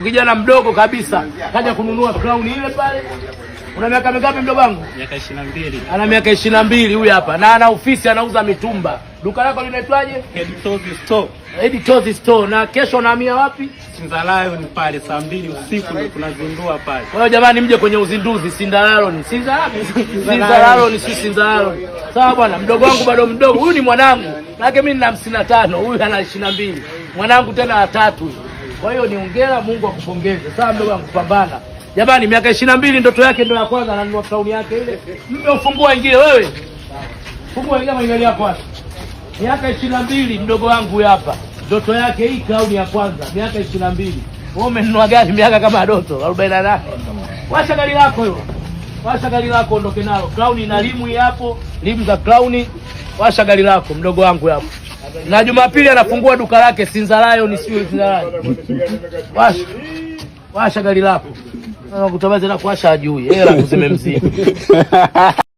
Kijana mdogo kabisa kaja kununua crown ile pale. Una miaka mingapi mdogo wangu? Miaka 22. Ana miaka 22 huyu hapa. Na ana ofisi anauza mitumba. Duka lako linaitwaje? Editozi Store. Editozi Store. Na kesho unahamia wapi? Sinzalalo ni pale saa 2 usiku ndio tunazindua pale. Kwa hiyo jamani mje kwenye uzinduzi Sinzalalo ni Sinzalalo ni Sinzalalo. Sawa bwana, mdogo wangu bado mdogo. Huyu ni mwanangu. Maana mimi nina 55, huyu ana 22. Mwanangu tena wa 3. Kwa hiyo niongera, Mungu akupongeze. Sawa mdogo wangu, pambana. Jamani miaka 22 ndoto yake ndio ya kwanza ananunua crown yake ile. Mpe ufungua ingie wewe. Fungua ingia maili yako hapa. Miaka 22 mdogo wangu hapa. Ndoto yake hii crown ya kwanza, miaka 22. Wewe umenunua gari miaka kama Doto 48. Washa gari lako hilo. Washa gari lako ondoke nalo. Crown ina limu hapo, limu za crown. Washa gari lako mdogo wangu hapo. Na Jumapili anafungua duka lake Sinzalalo ni sio Sinzalalo. Washa gari lako. Kutobaza na kuasha ajui. Hela kuzime mzima.